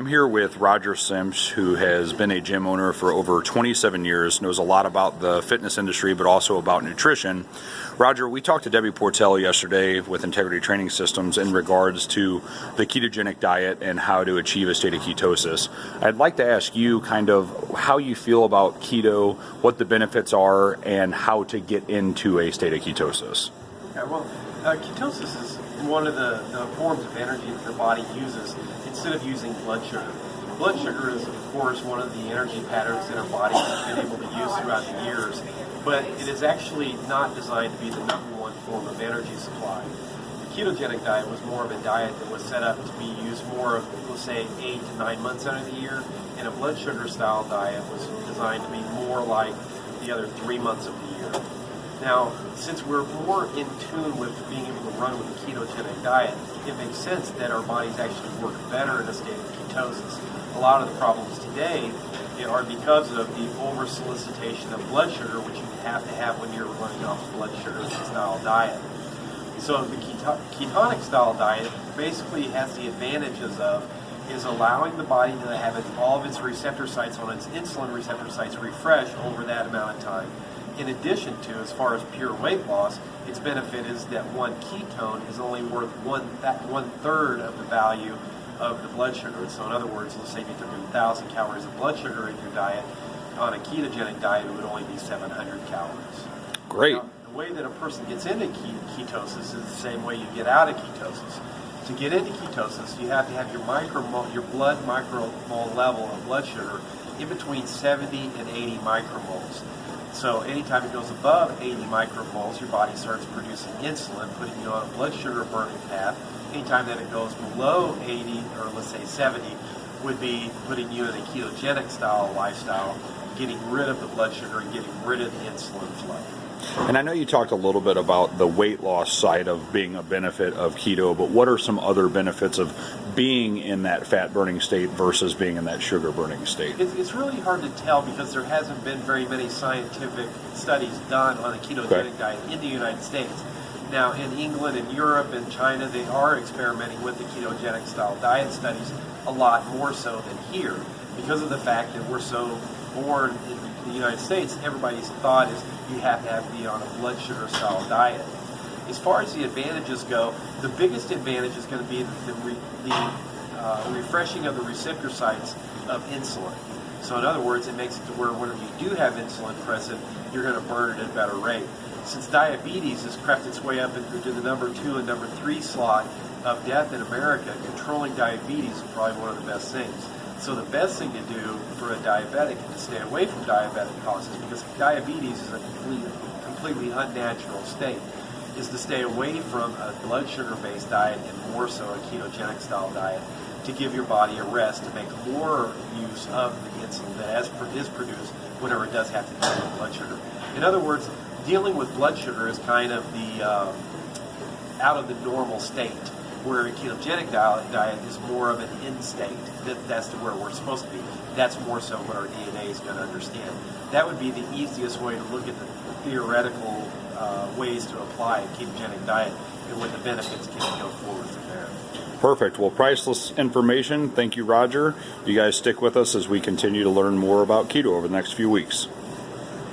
I'm here with Roger Semsch, who has been a gym owner for over 27 years, knows a lot about the fitness industry, but also about nutrition. Roger, we talked to Debbie Portell yesterday with Integrity Training Systems in regards to the ketogenic diet and how to achieve a state of ketosis. I'd like to ask you kind of how you feel about keto, what the benefits are, and how to get into a state of ketosis. Okay, well, ketosis is one of the forms of energy that the body uses instead of using blood sugar. Blood sugar is, of course, one of the energy patterns that our body has been able to use throughout the years, but it is actually not designed to be the number one form of energy supply. The ketogenic diet was more of a diet that was set up to be used more of, let's say, 8 to 9 months out of the year, and a blood sugar style diet was designed to be more like the other 3 months of the year. Now, since we're more in tune with being able to run with a ketogenic diet, it makes sense that our bodies actually work better in a state of ketosis. A lot of the problems today are because of the over-solicitation of blood sugar, which you have to have when you're running off a blood sugar style diet. So the ketonic style diet basically has the advantages of is allowing the body to have all of its receptor sites on its insulin receptor sites refresh over that amount of time. In addition to, as far as pure weight loss, its benefit is that one ketone is only worth one third of the value of the blood sugar. So in other words, let's say if you took 1,000 calories of blood sugar in your diet, on a ketogenic diet it would only be 700 calories. Great. Now, the way that a person gets into ketosis is the same way you get out of ketosis. To get into ketosis, you have to have your blood micromole level of blood sugar in between 70 and 80 micromoles. So anytime it goes above 80 micromoles, your body starts producing insulin, putting you on a blood sugar burning path. Anytime that it goes below 80, or let's say 70, would be putting you in a ketogenic style lifestyle, getting rid of the blood sugar and getting rid of the insulin flow. And I know you talked a little bit about the weight loss side of being a benefit of keto, but what are some other benefits of being in that fat burning state versus being in that sugar burning state? It's really hard to tell because there hasn't been very many scientific studies done on a ketogenic diet in the United States. Now, in England and Europe and China, they are experimenting with the ketogenic style diet studies a lot more so than here because of the fact that we're so born in the United States. Everybody's thought is you have to be on a blood sugar style diet. As far as the advantages go, the biggest advantage is going to be the refreshing of the receptor sites of insulin. So in other words, it makes it to where whenever you do have insulin present, you're going to burn it at a better rate. Since diabetes has crept its way up into the number 2 and number 3 slot of death in America, controlling diabetes is probably one of the best things. So the best thing to do for a diabetic is to stay away from diabetic causes, because diabetes is a completely unnatural state, is to stay away from a blood sugar-based diet and more so a ketogenic style diet to give your body a rest, to make more use of the insulin that is produced whenever it does have to deal with blood sugar. In other words, dealing with blood sugar is kind of the out of the normal state, where a ketogenic diet is more of an end state. That's to where we're supposed to be. That's more so what our DNA is going to understand. That would be the easiest way to look at the theoretical ways to apply a ketogenic diet and what the benefits can go forward from there. Perfect. Well, priceless information. Thank you, Roger. You guys stick with us as we continue to learn more about keto over the next few weeks.